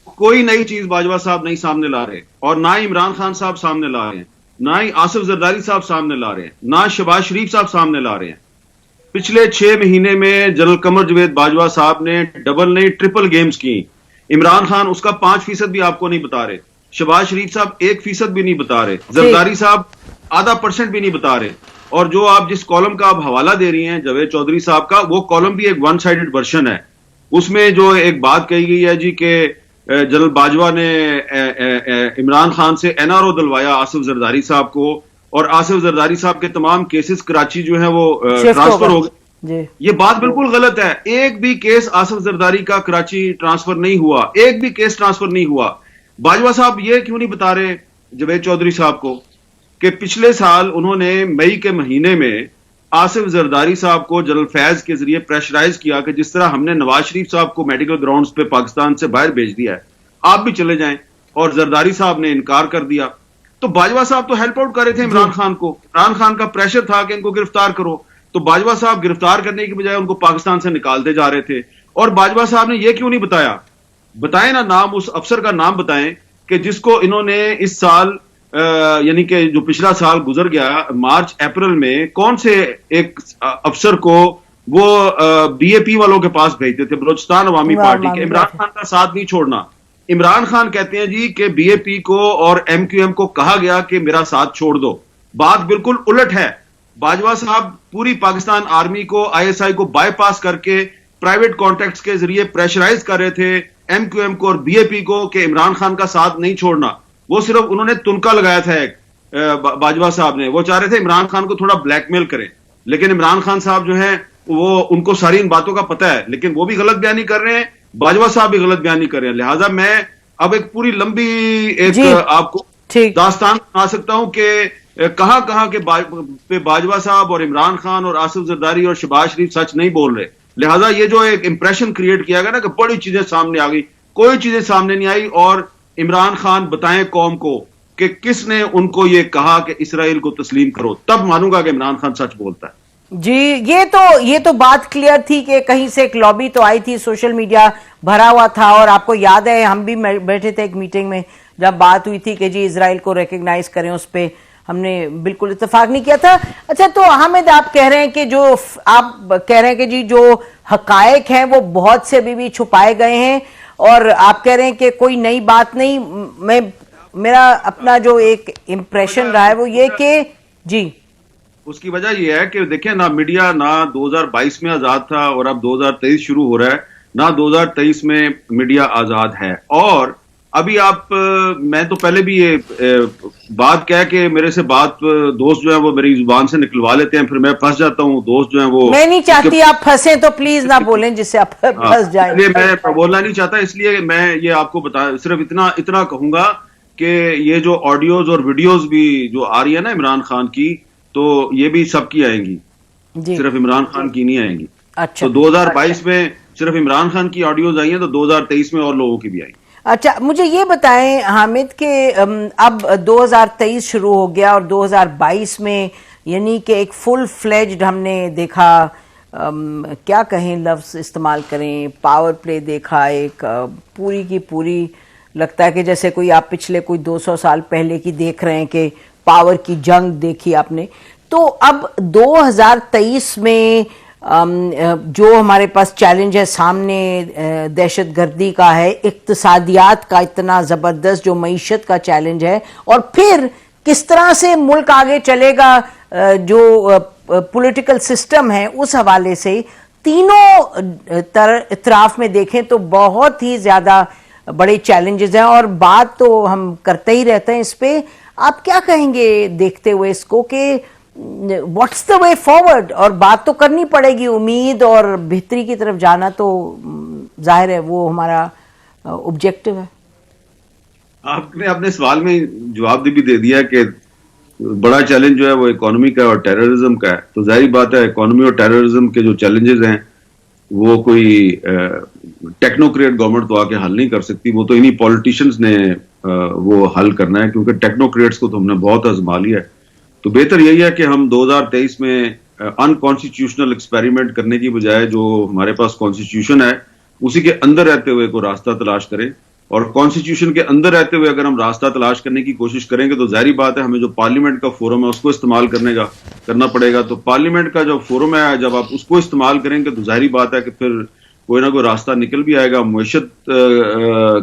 کوئی نئی چیز باجوہ صاحب نہیں سامنے لا رہے، اور نہ ہی عمران خان صاحب سامنے لا رہے ہیں، نہ ہی آصف زرداری صاحب سامنے لا رہے ہیں، نہ شہباز شریف صاحب سامنے لا رہے ہیں۔ پچھلے 6 مہینے میں جنرل قمر جاوید باجوہ صاحب نے ڈبل نہیں ٹرپل گیمز کی۔ عمران خان اس کا 5% بھی آپ کو نہیں بتا رہے، شہباز شریف صاحب 1% بھی نہیں بتا رہے، زرداری صاحب ½ % بھی نہیں بتا رہے، اور جو آپ جس کالم کا آپ حوالہ دے رہی ہیں جاوید چودھری صاحب کا، وہ کالم بھی ایک ون سائیڈڈ ورژن ہے۔ اس میں جو ایک بات کہی گئی ہے جی کہ جنرل باجوہ نے عمران خان سے NRO دلوایا آصف زرداری صاحب کو، اور آصف زرداری صاحب کے تمام کیسز کراچی جو ہیں وہ ٹرانسفر ہو گئے۔ یہ بات بالکل غلط ہے، ایک بھی کیس آصف زرداری کا کراچی ٹرانسفر نہیں ہوا، ایک بھی کیس ٹرانسفر نہیں ہوا۔ باجوہ صاحب یہ کیوں نہیں بتا رہے جاوید چودھری صاحب کو کہ پچھلے سال انہوں نے مئی کے مہینے میں آصف زرداری صاحب کو جنرل فیض کے ذریعے پریشرائز کیا کہ جس طرح ہم نے نواز شریف صاحب کو میڈیکل گراؤنڈز پہ پاکستان سے باہر بھیج دیا ہے، آپ بھی چلے جائیں، اور زرداری صاحب نے انکار کر دیا۔ تو باجوہ صاحب تو ہیلپ آؤٹ کر رہے تھے عمران خان کو، عمران خان کا پریشر تھا کہ ان کو گرفتار کرو، تو باجوہ صاحب گرفتار کرنے کی بجائے ان کو پاکستان سے نکالتے جا رہے تھے۔ اور باجوہ صاحب نے یہ کیوں نہیں بتایا، بتائیں نا نام، اس افسر کا نام بتائیں کہ جس کو انہوں نے اس سال یعنی کہ جو پچھلا سال گزر گیا مارچ اپریل میں، کون سے ایک افسر کو وہ BAP والوں کے پاس بھیجتے تھے، بلوچستان عوامی پارٹی کے، عمران خان کا ساتھ نہیں چھوڑنا۔ عمران خان کہتے ہیں جی کہ BAP کو اور MQM کو کہا گیا کہ میرا ساتھ چھوڑ دو، بات بالکل الٹ ہے۔ باجوہ صاحب پوری پاکستان آرمی کو، ISI کو بائی پاس کر کے پرائیویٹ کانٹیکٹس کے ذریعے پریشرائز کر رہے تھے MQM کو اور BAP کو کہ عمران خان کا ساتھ نہیں چھوڑنا۔ وہ صرف انہوں نے تنکا لگایا تھا ایک، باجوہ صاحب نے، وہ چاہ رہے تھے عمران خان کو تھوڑا بلیک میل کریں، لیکن عمران خان صاحب جو ہیں وہ ان کو ساری ان باتوں کا پتہ ہے، لیکن وہ بھی غلط بیانی کر رہے ہیں، باجوہ صاحب بھی غلط بیانی کر رہے ہیں۔ لہٰذا میں اب ایک پوری لمبی ایک آپ کو داستان سنا سکتا ہوں کہ کہاں کہاں کے باجوہ صاحب اور عمران خان اور آصف زرداری اور شہباز شریف سچ نہیں بول رہے۔ لہٰذا یہ جو ایک امپریشن کریٹ کیا گیا نا کہ بڑی چیزیں سامنے آ گئی، کوئی چیزیں سامنے نہیں آئی۔ اور عمران خان بتائیں قوم کو کہ کس نے ان کو یہ کہا کہ اسرائیل کو تسلیم کرو، تب مانوں گا کہ عمران خان سچ بولتا ہے۔ جی یہ تو بات کلیئر تھی کہ کہیں سے ایک لابی تو آئی تھی، سوشل میڈیا بھرا ہوا تھا، اور آپ کو یاد ہے ہم بھی بیٹھے تھے ایک میٹنگ میں جب بات ہوئی تھی کہ جی اسرائیل کو ریکگنائز کریں، اس پہ ہم نے بالکل اتفاق نہیں کیا تھا۔ اچھا، تو حامد آپ کہہ رہے ہیں کہ جو آپ کہہ رہے ہیں کہ جی جو حقائق ہیں وہ بہت سے ابھی بھی چھپائے گئے ہیں، اور آپ کہہ رہے ہیں کہ کوئی نئی بات نہیں۔ میرا اپنا جو ایک امپریشن رہا ہے وہ یہ کہ جی اس کی وجہ یہ ہے کہ دیکھیں نا، میڈیا نہ 2022 میں آزاد تھا اور اب 2023 شروع ہو رہا ہے، نہ 2023 میں میڈیا آزاد ہے۔ اور ابھی آپ، میں تو پہلے بھی یہ بات کہہ کہ میرے سے بات دوست جو ہیں وہ میری زبان سے نکلوا لیتے ہیں، پھر میں پھنس جاتا ہوں، دوست جو ہیں وہ، میں نہیں چاہتی آپ پھنسیں تو پلیز نہ بولیں جس سے آپ پھنس جائیں۔ میں بولنا نہیں چاہتا، اس لیے میں یہ آپ کو صرف اتنا کہوں گا کہ یہ جو آڈیوز اور ویڈیوز بھی جو آ رہی ہے نا عمران خان کی، تو یہ بھی سب کی آئیں گی، صرف عمران خان کی نہیں آئیں گی۔ تو 2022 میں صرف عمران خان کی آڈیوز آئی ہیں، تو 2023 میں اور لوگوں کی بھی آئی۔ اچھا، مجھے یہ بتائیں حامد کہ اب 2023 شروع ہو گیا اور 2022 میں یعنی کہ ایک فل فلیجڈ ہم نے دیکھا، کیا کہیں لفظ استعمال کریں، پاور پلے دیکھا، ایک پوری کی پوری لگتا ہے کہ جیسے کوئی آپ پچھلے کوئی 200 سال پہلے کی دیکھ رہے ہیں کہ پاور کی جنگ دیکھی آپ نے۔ تو اب 2023 میں جو ہمارے پاس چیلنج ہے سامنے، دہشت گردی کا ہے، اقتصادیات کا اتنا زبردست جو معیشت کا چیلنج ہے، اور پھر کس طرح سے ملک آگے چلے گا، جو پولیٹیکل سسٹم ہے اس حوالے سے، تینوں اطراف میں دیکھیں تو بہت ہی زیادہ بڑے چیلنجز ہیں، اور بات تو ہم کرتے ہی رہتے ہیں اس پہ۔ آپ کیا کہیں گے دیکھتے ہوئے اس کو کہ واٹس دا وے فارورڈ؟ اور بات تو کرنی پڑے گی، امید اور بہتری کی طرف جانا تو ظاہر ہے وہ ہمارا آبجیکٹو ہے۔ آپ نے اپنے سوال میں جواب بھی دے دیا کہ بڑا چیلنج جو ہے وہ اکانومی کا اور ٹیررزم کا ہے، تو ظاہری بات ہے اکانومی اور ٹیررزم کے جو چیلنجز ہیں وہ کوئی ٹیکنوکریٹ گورنمنٹ تو آ کے حل نہیں کر سکتی، وہ تو انہی پولیٹیشنز نے وہ حل کرنا ہے، کیونکہ ٹیکنوکریٹس کو تو ہم نے بہت آزما لیا ہے۔ تو بہتر یہی ہے کہ ہم 2023 میں انکانسٹیٹیوشنل ایکسپیریمنٹ کرنے کی بجائے جو ہمارے پاس کانسٹیٹیوشن ہے اسی کے اندر رہتے ہوئے کوئی راستہ تلاش کریں، اور کانسٹیٹیوشن کے اندر رہتے ہوئے اگر ہم راستہ تلاش کرنے کی کوشش کریں گے تو ظاہری بات ہے ہمیں جو پارلیمنٹ کا فورم ہے اس کو استعمال کرنا پڑے گا. تو پارلیمنٹ کا جو فورم ہے جب آپ اس کو استعمال کریں گے تو ظاہری بات ہے کہ پھر کوئی نہ کوئی راستہ نکل بھی آئے گا. معیشت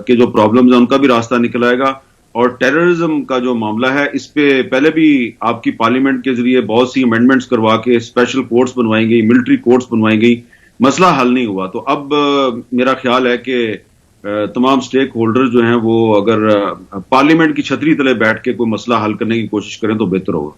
کے جو پرابلمز ہیں ان کا بھی راستہ نکل آئے گا. اور ٹیررزم کا جو معاملہ ہے اس پہ پہلے بھی آپ کی پارلیمنٹ کے ذریعے بہت سی امینڈمنٹس کروا کے اسپیشل کورٹس بنوائی گئی, ملٹری کورٹس بنوائی گئی, مسئلہ حل نہیں ہوا. تو اب میرا خیال ہے کہ تمام سٹیک ہولڈر جو ہیں وہ اگر پارلیمنٹ کی چھتری تلے بیٹھ کے کوئی مسئلہ حل کرنے کی کوشش کریں تو بہتر ہوگا.